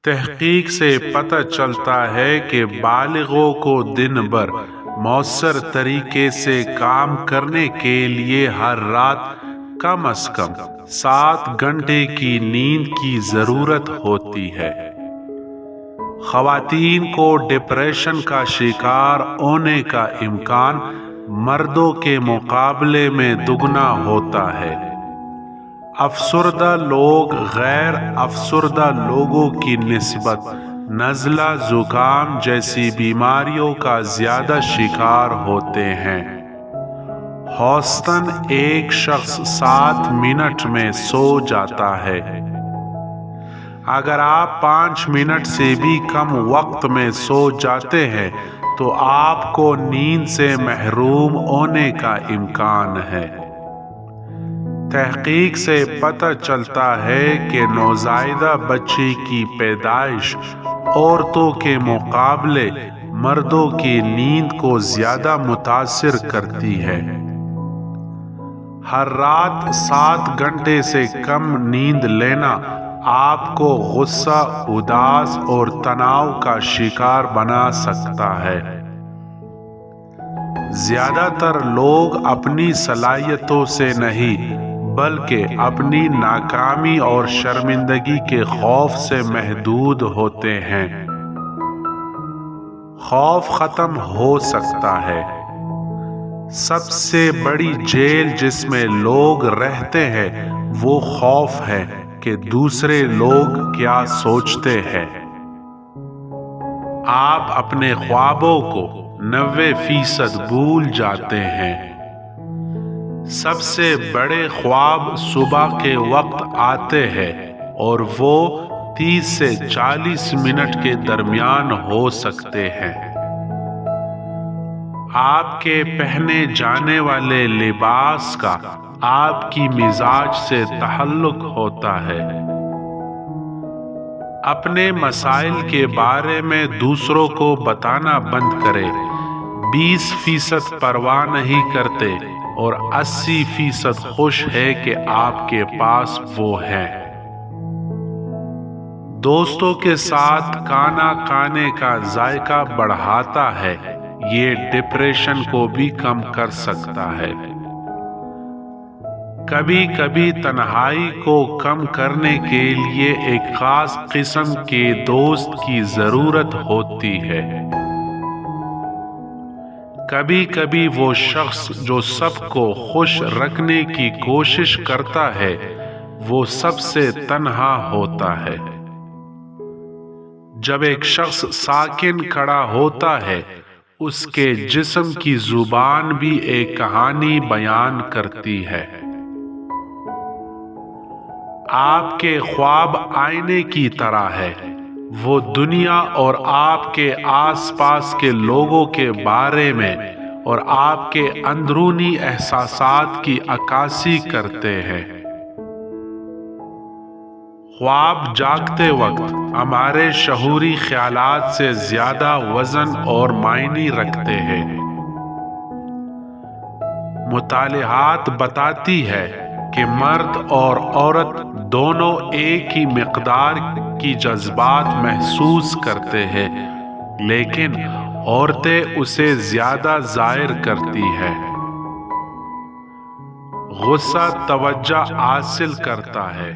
تحقیق سے پتہ چلتا ہے کہ بالغوں کو دن بھر مؤثر طریقے سے کام کرنے کے لیے ہر رات کم از کم 7 گھنٹے کی نیند کی ضرورت ہوتی ہے۔ خواتین کو ڈپریشن کا شکار ہونے کا امکان مردوں کے مقابلے میں دگنا ہوتا ہے۔ افسردہ لوگ غیر افسردہ لوگوں کی نسبت نزلہ زکام جیسی بیماریوں کا زیادہ شکار ہوتے ہیں۔ اوسطاً ایک شخص 7 منٹ میں سو جاتا ہے۔ اگر آپ 5 منٹ سے بھی کم وقت میں سو جاتے ہیں تو آپ کو نیند سے محروم ہونے کا امکان ہے۔ تحقیق سے پتہ چلتا ہے کہ نوزائیدہ بچے کی پیدائش عورتوں کے مقابلے مردوں کی نیند کو زیادہ متاثر کرتی ہے۔ ہر رات 7 گھنٹے سے کم نیند لینا آپ کو غصہ، اداس اور تناؤ کا شکار بنا سکتا ہے۔ زیادہ تر لوگ اپنی صلاحیتوں سے نہیں بلکہ اپنی ناکامی اور شرمندگی کے خوف سے محدود ہوتے ہیں۔ خوف ختم ہو سکتا ہے۔ سب سے بڑی جیل جس میں لوگ رہتے ہیں وہ خوف ہے کہ دوسرے لوگ کیا سوچتے ہیں۔ آپ اپنے خوابوں کو 90% بھول جاتے ہیں۔ سب سے بڑے خواب صبح کے وقت آتے ہیں اور وہ 30 سے 40 منٹ کے درمیان ہو سکتے ہیں۔ آپ کے پہنے جانے والے لباس کا آپ کی مزاج سے تعلق ہوتا ہے۔ اپنے مسائل کے بارے میں دوسروں کو بتانا بند کریں۔ 20% پرواہ نہیں کرتے اور 80% خوش ہے کہ آپ کے پاس وہ ہے۔ دوستوں کے ساتھ کھانا کھانے کا ذائقہ بڑھاتا ہے۔ یہ ڈپریشن کو بھی کم کر سکتا ہے۔ کبھی کبھی تنہائی کو کم کرنے کے لیے ایک خاص قسم کے دوست کی ضرورت ہوتی ہے۔ کبھی کبھی وہ شخص جو سب کو خوش رکھنے کی کوشش کرتا ہے وہ سب سے تنہا ہوتا ہے۔ جب ایک شخص ساکن کھڑا ہوتا ہے اس کے جسم کی زبان بھی ایک کہانی بیان کرتی ہے۔ آپ کے خواب آئینے کی طرح ہے۔ وہ دنیا اور آپ کے آس پاس کے لوگوں کے بارے میں اور آپ کے اندرونی احساسات کی عکاسی کرتے ہیں۔ خواب جاگتے وقت ہمارے شعوری خیالات سے زیادہ وزن اور معنی رکھتے ہیں۔ مطالعات بتاتی ہے کہ مرد اور عورت دونوں ایک ہی مقدار کی جذبات محسوس کرتے ہیں لیکن عورتیں اسے زیادہ ظاہر کرتی ہیں۔ غصہ توجہ حاصل کرتا ہے۔